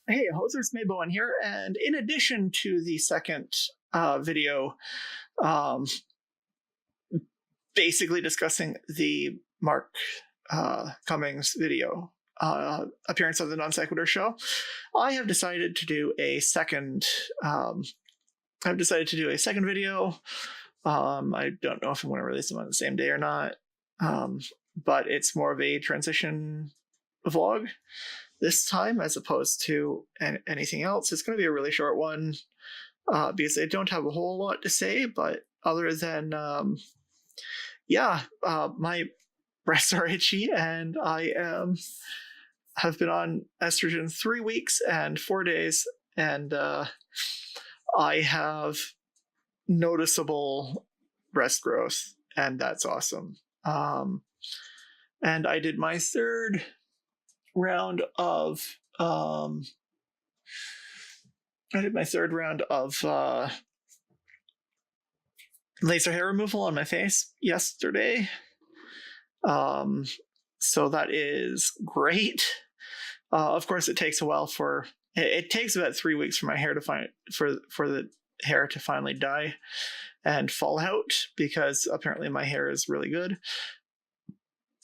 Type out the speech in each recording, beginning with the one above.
Hey, hosers, Bowen here, and in addition to the second video, um, basically discussing the Mark Cummings video appearance on the Non Sequitur show, I have decided to do a second. I've decided to do a second video. I don't know if I'm going to release them on the same day or not, but it's more of a transition vlog this time as opposed to anything else. It's going to be a really short one because I don't have a whole lot to say, but other than my breasts are itchy and I have been on estrogen 3 weeks and 4 days, and I have noticeable breast growth, and that's awesome. And I did my third round of laser hair removal on my face yesterday. So that is great. Of course, it takes a while it takes about 3 weeks for my hair to for the hair to finally die and fall out, because apparently my hair is really good.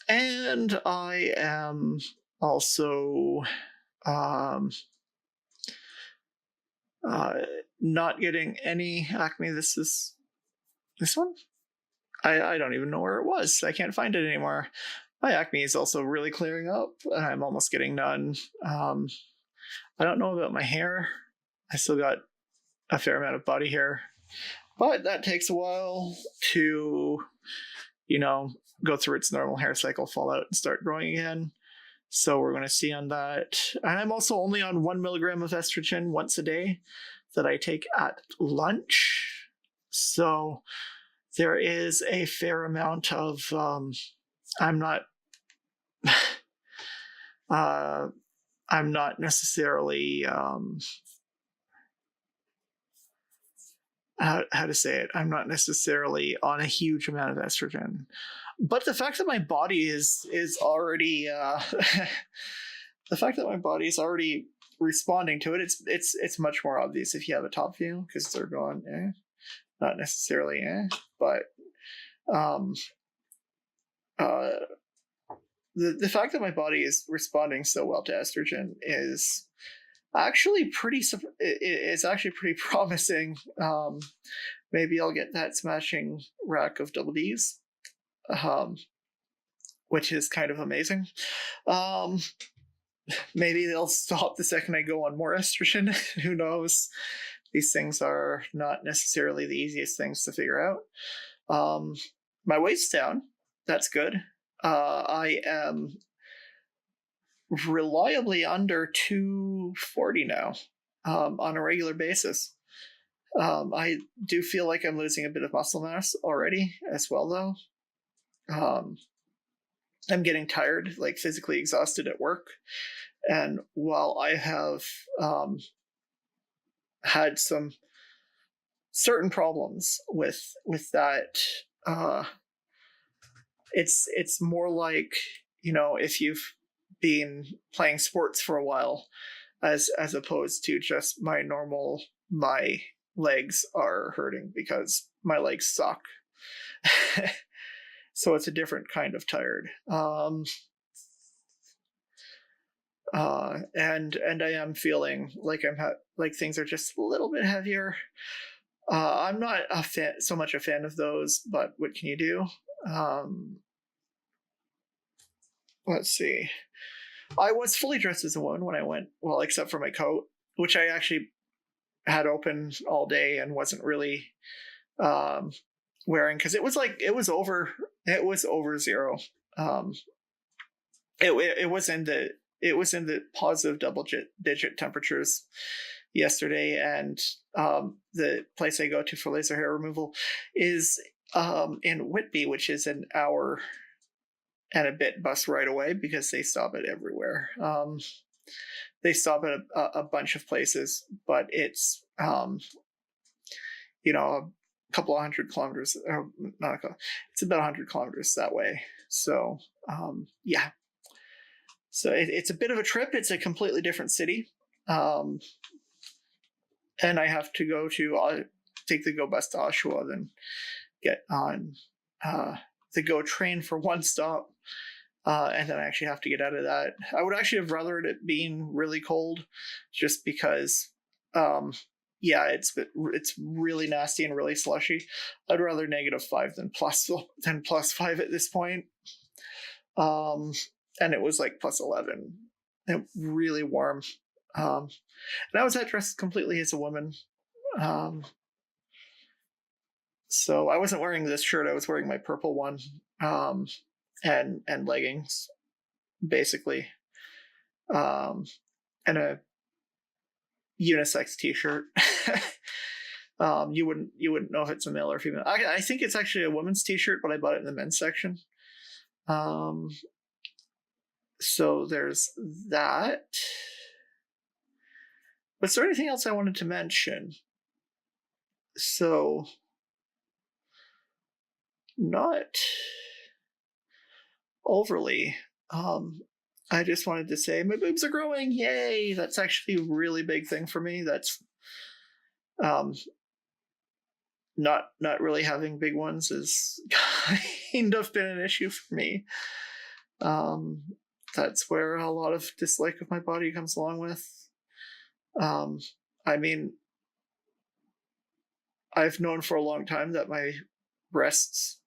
And I am also not getting any acne. This one? I don't even know where it was. I can't find it anymore. My acne is also really clearing up, and I'm almost getting none. I don't know about my hair. I still got a fair amount of body hair, but that takes a while to, go through its normal hair cycle, fall out, and start growing again. So we're going to see on that. And I'm also only on 1 milligram of estrogen once a day that I take at lunch. So there is a fair amount of, I'm not necessarily, how to say it, I'm not necessarily on a huge amount of estrogen. But the fact that my body is already the fact that my body is already responding to it, it's much more obvious if you have a top view, because they're going not necessarily but the fact that my body is responding so well to estrogen is actually pretty promising. Maybe I'll get that smashing rack of double Ds, which is kind of amazing. Maybe they'll stop the second I go on more estrogen. Who knows? These things are not necessarily the easiest things to figure out. My weight's down. That's good. I am reliably under 240 now, on a regular basis. I do feel like I'm losing a bit of muscle mass already as well, though. I'm getting tired, like physically exhausted at work. And while I have had some certain problems with that, it's more like, if you've been playing sports for a while, as opposed to just my legs are hurting because my legs suck. So it's a different kind of tired. And I am feeling like like things are just a little bit heavier. I'm not so much a fan of those, but what can you do? Let's see. I was fully dressed as a woman when I went, well, except for my coat, which I actually had open all day and wasn't really wearing, because it was over zero. It was in the positive double digit temperatures yesterday, and the place I go to for laser hair removal is in Whitby, which is an hour and a bit bus ride away, because they stop it everywhere. They stop at a bunch of places, but it's a couple of 100 kilometers, or not it's about 100 kilometers that way. So so it's a bit of a trip. It's a completely different city. and I have to go to take the Go bus to Oshawa, then get on the Go train for one stop, and then I actually have to get out of that. I would actually have rathered it being really cold, just because, yeah, it's really nasty and really slushy. I'd rather -5 than +5 at this point. And it was like +11, and really warm. And I was dressed completely as a woman. So I wasn't wearing this shirt. I was wearing my purple one, and leggings, basically, and a unisex T-shirt. You wouldn't know if it's a male or female. I think it's actually a woman's T-shirt, but I bought it in the men's section. So there's that. Was there anything else I wanted to mention? So, not overly. I just wanted to say my boobs are growing. Yay! That's actually a really big thing for me. That's not really having big ones has kind of been an issue for me. That's where a lot of dislike of my body comes along with. I mean, I've known for a long time that my breasts,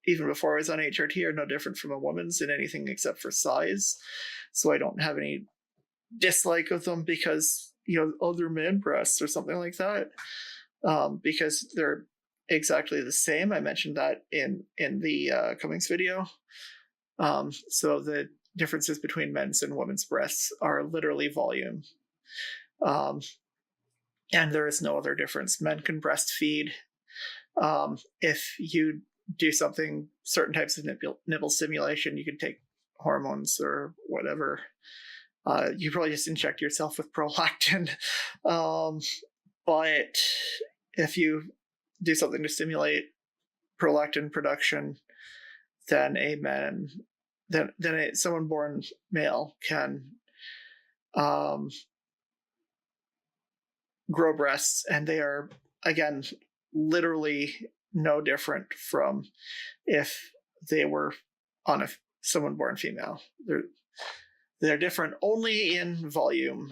even before I was on HRT, are no different from a woman's in anything except for size. So I don't have any dislike of them because, they're man breasts or something like that, because they're exactly the same. I mentioned that in the Cummings video. So the differences between men's and women's breasts are literally volume. And there is no other difference. Men can breastfeed. If you do certain types of nipple stimulation, you can take hormones or whatever. You probably just inject yourself with prolactin. But if you do something to stimulate prolactin production, then someone born male can grow breasts, and they are, again, literally no different from if they were on someone born female. They're different only in volume,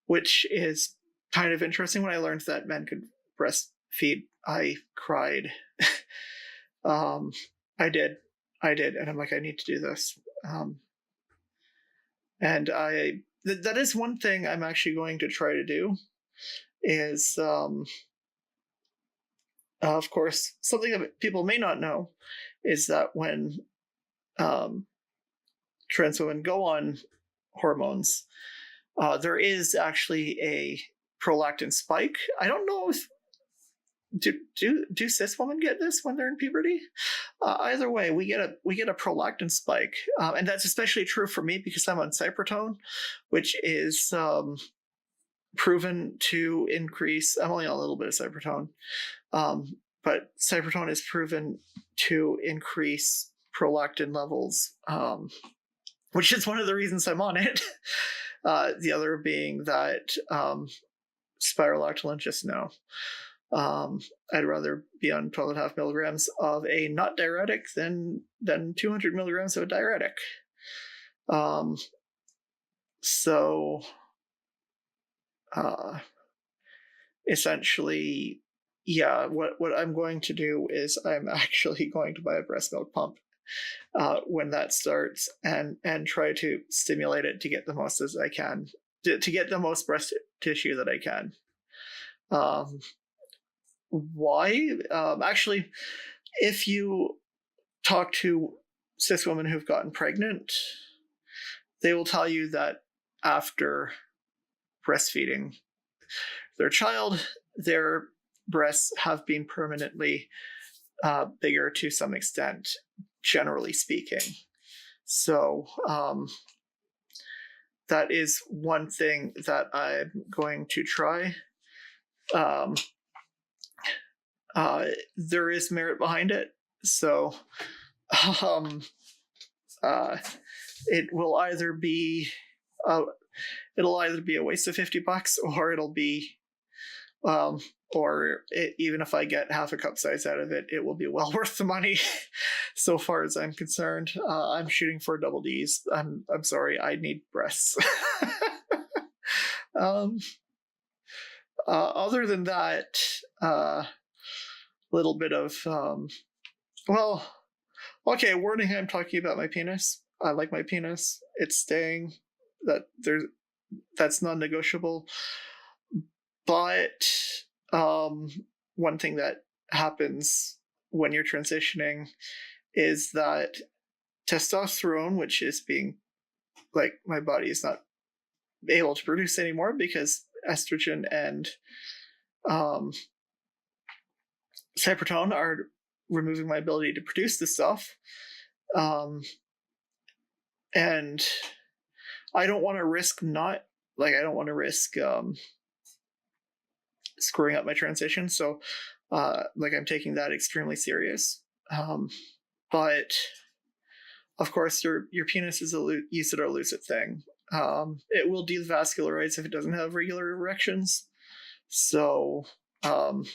which is kind of interesting. When I learned that men could breastfeed, I cried. I did, and I'm like, I need to do this. And that is one thing I'm actually going to try to do, is, of course, something that people may not know is that when trans women go on hormones, there is actually a prolactin spike. I don't know if do cis women get this when they're in puberty? Either way, we get a prolactin spike, and that's especially true for me because I'm on cypretone, which is proven to increase. I'm only on a little bit of cypretone, but cypretone is proven to increase prolactin levels, which is one of the reasons I'm on it. The other being that spiralactylin, just no. I'd rather be on 12.5 milligrams of a not diuretic than 200 milligrams of a diuretic. So essentially, yeah, what I'm going to do is I'm actually going to buy a breast milk pump when that starts, and try to stimulate it to get the most as I can, to get the most breast tissue that I can. Why? Actually, if you talk to cis women who've gotten pregnant, they will tell you that after breastfeeding their child, their breasts have been permanently bigger to some extent, generally speaking. So that is one thing that I'm going to try. There is merit behind it, so it will either be it'll either be a waste of $50 or it'll be even if I get half a cup size out of it, it will be well worth the money. So far as I'm concerned, I'm shooting for double D's. I'm sorry, I need breasts. Other than that, little bit of okay, warning, I'm talking about my penis. I like my penis. It's staying. That's non-negotiable. But one thing that happens when you're transitioning is that testosterone, which is being like my body is not able to produce anymore because estrogen and cypretone are removing my ability to produce this stuff. And I don't want to risk screwing up my transition. So I'm taking that extremely serious. But of course your penis is a use it or lose it thing. It will devascularize if it doesn't have regular erections. So and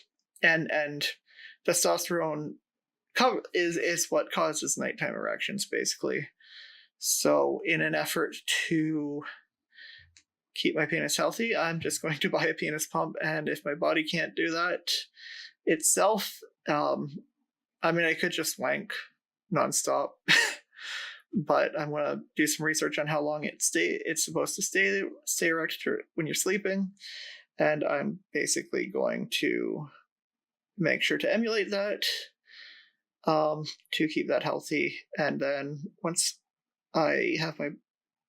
testosterone is what causes nighttime erections, basically. So in an effort to keep my penis healthy, I'm just going to buy a penis pump, and if my body can't do that itself, I could just wank nonstop. But I'm going to do some research on how long it's supposed to stay erect when you're sleeping, and I'm basically going to make sure to emulate that to keep that healthy. And then once I have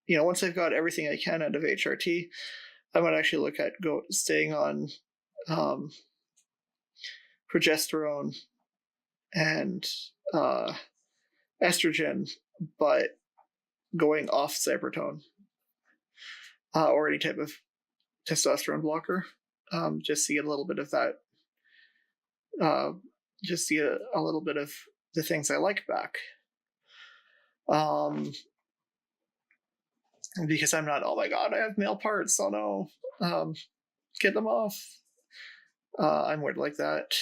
once I've got everything I can out of HRT, I might actually look at staying on progesterone and estrogen, but going off cypretone or any type of testosterone blocker, just to get a little bit of that, just to get a little bit of the things I like back. Because I'm not, oh my god, I have male parts, oh no, get them off. I'm weird like that.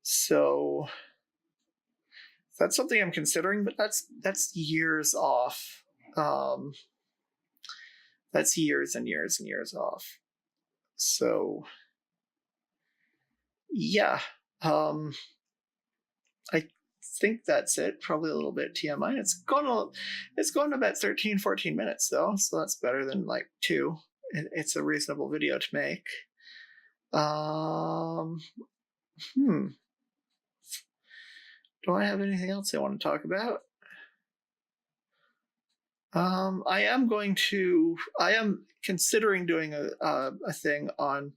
So that's something I'm considering, but that's years off. That's years and years and years off. So yeah, I think that's it. Probably a little bit TMI. It's gone about 13-14 minutes though, so that's better than like 2. It's a reasonable video to make. Do I have anything else I want to talk about? I am considering doing a thing on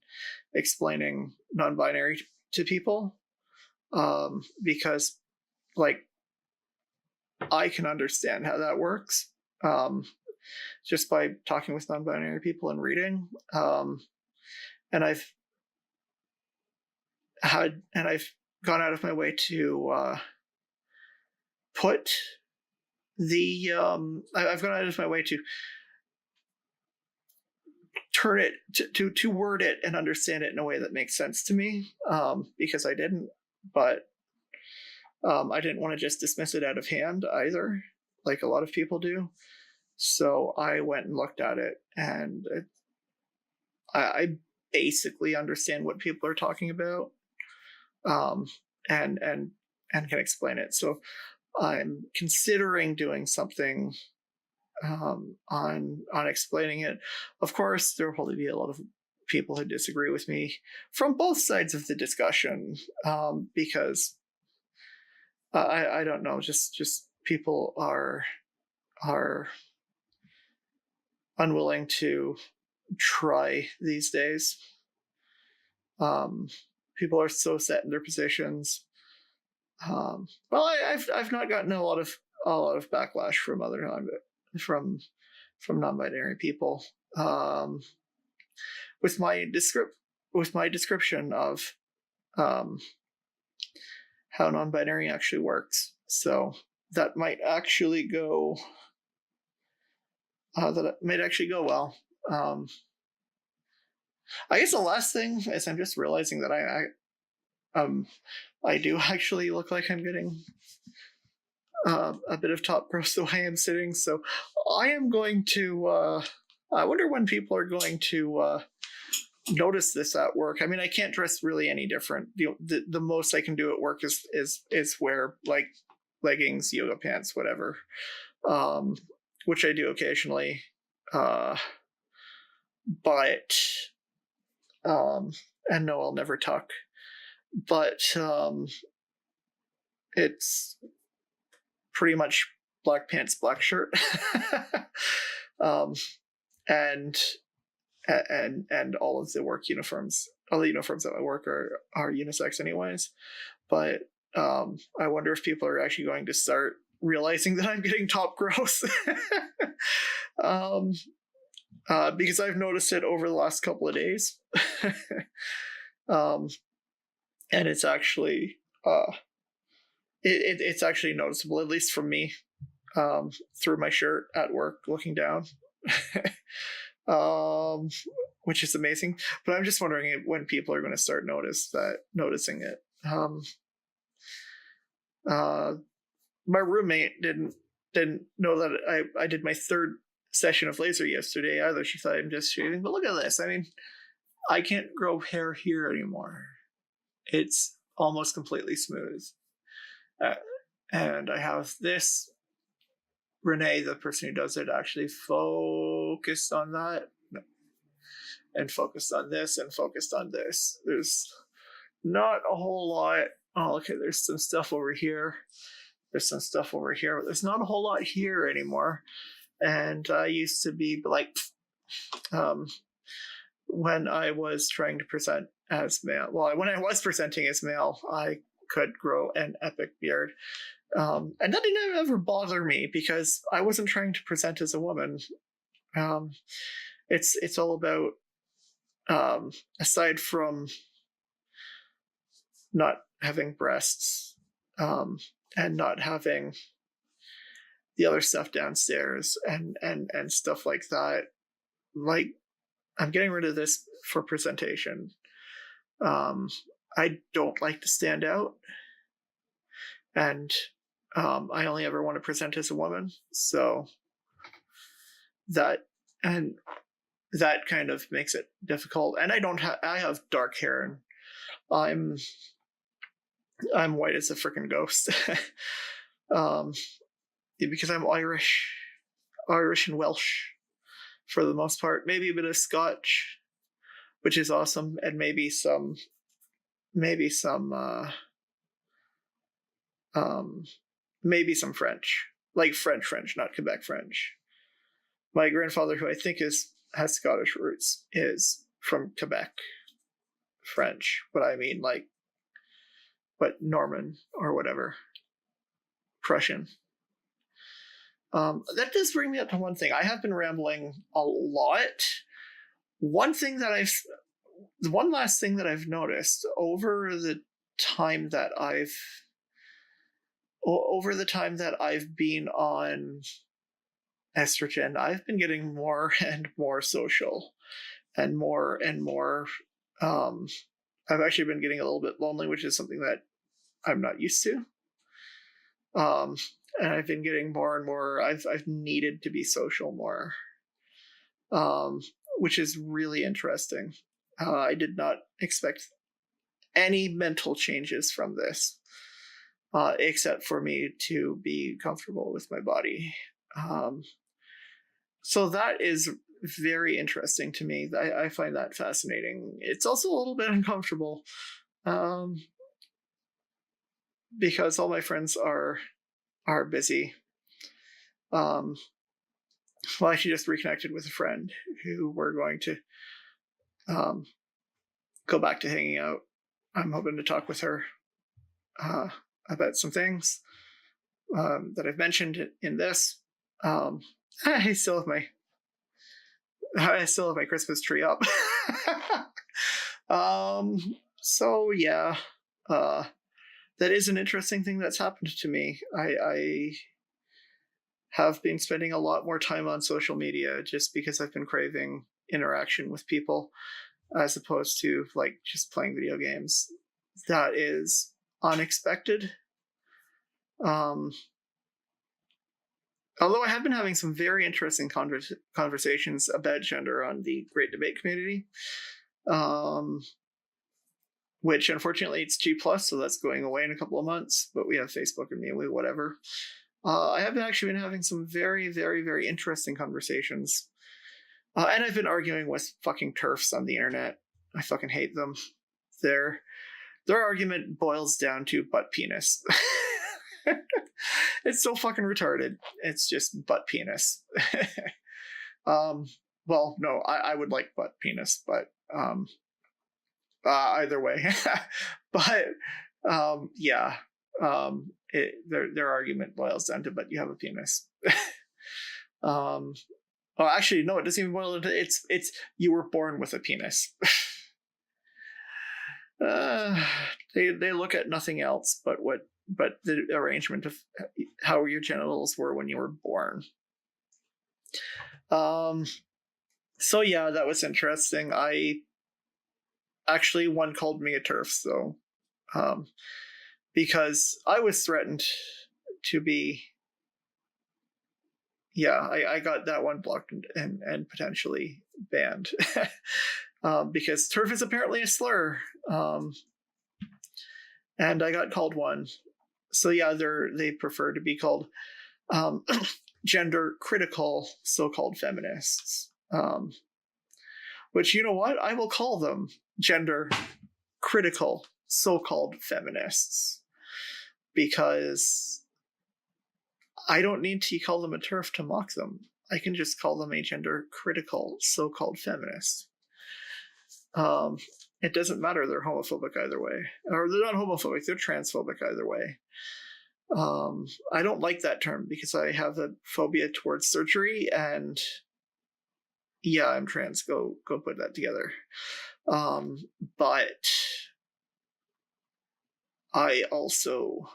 explaining non-binary to people, because I can understand how that works, just by talking with non-binary people and reading, and I've gone out of my way to put the I've gone out of my way to turn it to word it and understand it in a way that makes sense to me, because I didn't, but I didn't want to just dismiss it out of hand either, like a lot of people do. So I went and looked at it, and I basically understand what people are talking about, and can explain it. So I'm considering doing something on explaining it. Of course, there will probably be a lot of people who disagree with me from both sides of the discussion, because I don't know, just people are unwilling to try these days. People are so set in their positions. I've not gotten a lot of backlash from from non-binary people, with my description of how non-binary actually works. So that might actually go that might actually go well. I guess the last thing is I'm just realizing that I do actually look like I'm getting a bit of top growth the way I'm sitting. So I am going to. I wonder when people are going to notice this at work. I mean, I can't dress really any different. The most I can do at work is wear like leggings, yoga pants, whatever, which I do occasionally. But and no, I'll never tuck. But it's pretty much black pants, black shirt, um, and all of the work uniforms. All the uniforms at my work are unisex, anyways. But I wonder if people are actually going to start realizing that I'm getting top growth. Because I've noticed it over the last couple of days. And it's actually it's actually noticeable, at least from me, through my shirt at work looking down. Which is amazing. But I'm just wondering when people are going to start noticing it. My roommate didn't know that I did my third session of laser yesterday either. She thought I'm just shaving, but look at this. I mean, I can't grow hair here anymore. It's almost completely smooth. And I have this. Renee, the person who does it, actually focused on that and focused on this and focused on this. There's not a whole lot. Oh, okay, there's some stuff over here. There's some stuff over here, but there's not a whole lot here anymore. And I used to be like, when I was trying to present as male, when I was presenting as male, I could grow an epic beard. And that didn't ever bother me because I wasn't trying to present as a woman. It's all about, aside from not having breasts, and not having the other stuff downstairs and stuff like that. Like, I'm getting rid of this for presentation. I don't like to stand out, and I only ever want to present as a woman. So that kind of makes it difficult. And I have dark hair, and I'm white as a freaking ghost. Because I'm Irish and Welsh for the most part. Maybe a bit of Scotch, which is awesome, and maybe some French, like French, not Quebec French. My grandfather, who I think has Scottish roots, is from Quebec French, but I mean but Norman or whatever, Prussian. That does bring me up to one thing. I have been rambling a lot. One last thing that I've noticed over the time that I've been on estrogen, I've been getting more and more social, and more. I've actually been getting a little bit lonely, which is something that I'm not used to. And I've been getting more and more. I've needed to be social more, which is really interesting. I did not expect any mental changes from this, except for me to be comfortable with my body. So that is very interesting to me. I find that fascinating. It's also a little bit uncomfortable, because all my friends are busy. Well, I actually just reconnected with a friend who we're going to go back to hanging out. I'm hoping to talk with her about some things that I've mentioned in this. I still have my Christmas tree up. So yeah, that is an interesting thing that's happened to me. I have been spending a lot more time on social media just because I've been craving interaction with people as opposed to like just playing video games. That is unexpected. Um, although I have been having some very interesting conversations about gender on the Great Debate community, which unfortunately it's G+, so that's going away in a couple of months, but we have Facebook and MeWe, whatever. I have actually been having some very, very, very interesting conversations. And I've been arguing with fucking TERFs on the internet. I fucking hate them. Their argument boils down to butt penis. It's so fucking retarded. It's just butt penis. Well, no, I would like butt penis, but either way. But yeah, their argument boils down to, but you have a penis. Well, actually, no, it doesn't even boil down to. It's you were born with a penis. They look at nothing else but the arrangement of how your genitals were when you were born. So yeah, that was interesting. Actually, one called me a TERF, so because I was threatened to be. Yeah, I got that one blocked and potentially banned. Because TERF is apparently a slur. And I got called one. So yeah, they prefer to be called gender critical so-called feminists. Which, you know what? I will call them gender critical so-called feminists. Because I don't need to call them a TERF to mock them. I can just call them a gender critical so-called feminist. It doesn't matter, they're homophobic either way. Or they're not homophobic, they're transphobic either way. I don't like that term because I have a phobia towards surgery, and yeah, I'm trans. Go put that together. But I also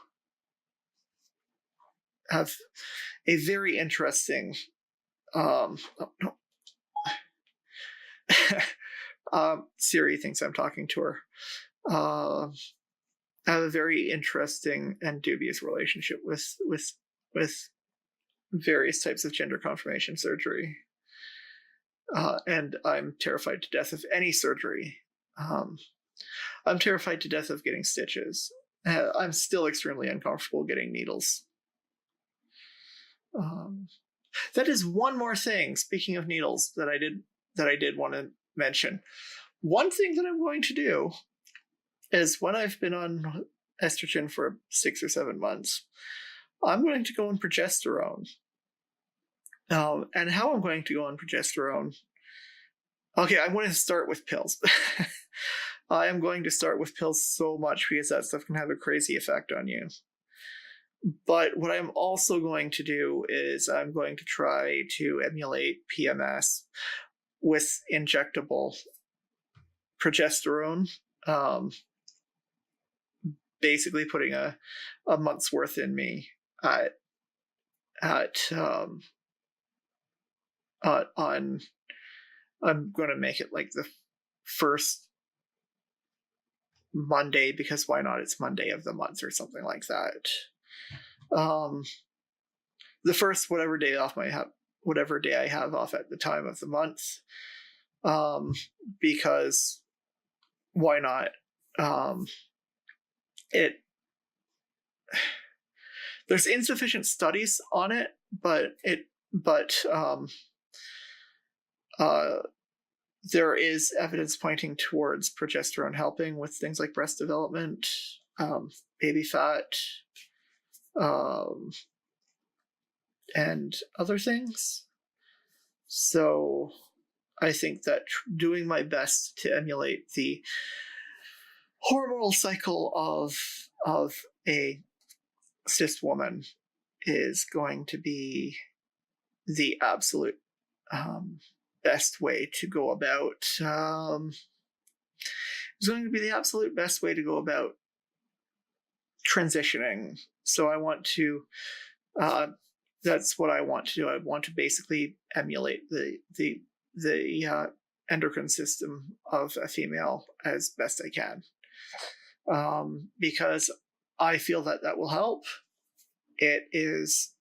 have a very interesting Siri thinks I'm talking to her. I have a very interesting and dubious relationship with various types of gender confirmation surgery. And I'm terrified to death of any surgery. I'm terrified to death of getting stitches. I'm still extremely uncomfortable getting needles. That is one more thing, speaking of needles, that I did want to mention. One thing that I'm going to do is, when I've been on estrogen for 6 or 7 months, I'm going to go on progesterone. And how I'm going to go on progesterone... Okay, I'm going to start with pills. I am going to start with pills so much because that stuff can have a crazy effect on you. But what I'm also going to do is I'm going to try to emulate PMS with injectable progesterone. Basically putting a month's worth in me on I'm going to make it like the first Monday, because why not? It's Monday of the month or something like that. The first whatever day I have off at the time of the month. Because why not? There's insufficient studies on it, but there is evidence pointing towards progesterone helping with things like breast development, baby fat, and other things. So I think that doing my best to emulate the hormonal cycle of a cis woman is going to be the absolute best way to go about. It's going to be the absolute best way to go about transitioning. So I want to that's what I want to do. I want to basically emulate the endocrine system of a female as best I can, because I feel that that will help. It is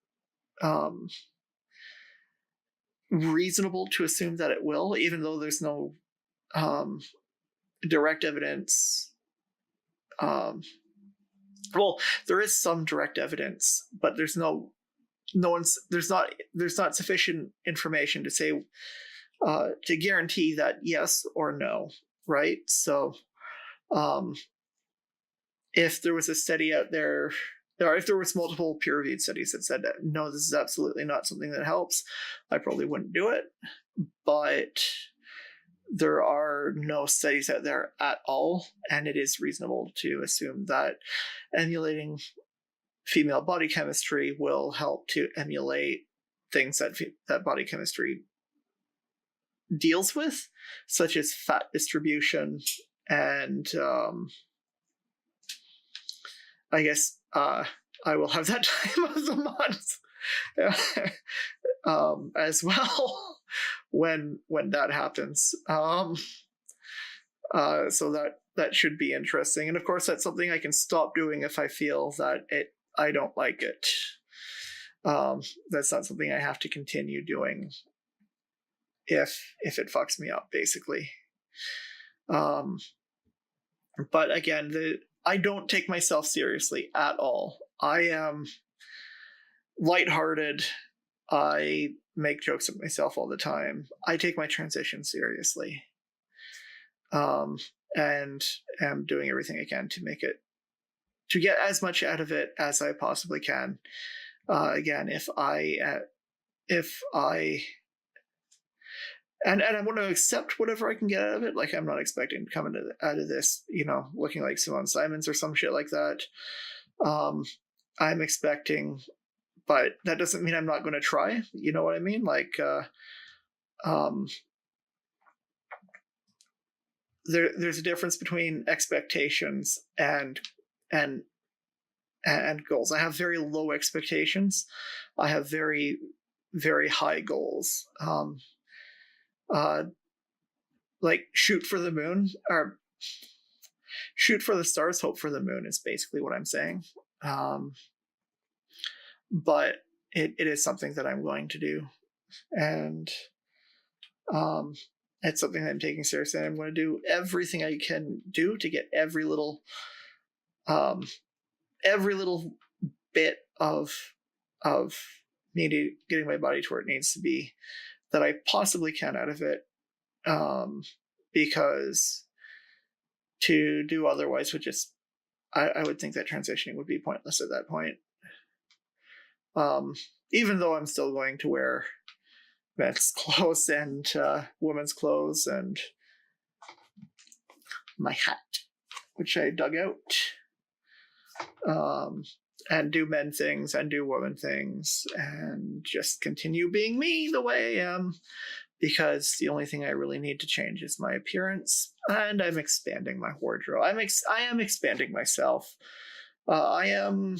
reasonable to assume that it will, even though there's no direct evidence. Well, there is some direct evidence, but there's not sufficient information to say to guarantee that yes or no, right? So if there was a study out there, or if there was multiple peer-reviewed studies that said that no, this is absolutely not something that helps, I probably wouldn't do it. But there are no studies out there at all, and it is reasonable to assume that emulating female body chemistry will help to emulate things that body chemistry deals with, such as fat distribution and I guess I will have that time of the month as well when that happens. So that should be interesting, and of course that's something I can stop doing if I feel that I don't like it. That's not something I have to continue doing if it fucks me up, basically. But again, I don't take myself seriously at all. I am lighthearted. I make jokes at myself all the time. I take my transition seriously. And am doing everything I can to get as much out of it as I possibly can. Again, and I want to accept whatever I can get out of it. Like, I'm not expecting to come out of this, looking like Simone Simons or some shit like that. I'm expecting, but that doesn't mean I'm not going to try. You know what I mean? Like, there's a difference between expectations and goals. I have very low expectations. I have very, very high goals. Like shoot for the moon, or shoot for the stars, hope for the moon is basically what I'm saying. But it is something that I'm going to do, and it's something that I'm taking seriously. I'm going to do everything I can do to get every little bit of me getting my body to where it needs to be that I possibly can out of it, because to do otherwise would just, I would think that transitioning would be pointless at that point. Even though I'm still going to wear men's clothes and women's clothes and my hat, which I dug out, and do men things and do women things and just continue being me the way I am, because the only thing I really need to change is my appearance, and I'm expanding my wardrobe. I am expanding myself. I am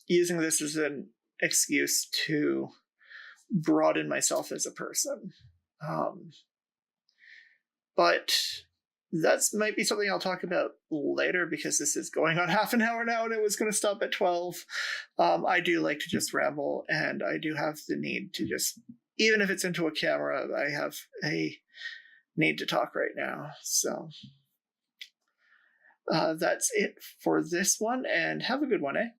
using this as an excuse to broaden myself as a person. But that might be something I'll talk about later, because this is going on half an hour now and it was going to stop at 12. I do like to just ramble, and I do have the need to just, even if it's into a camera, I have a need to talk right now. So that's it for this one, and have a good one, eh?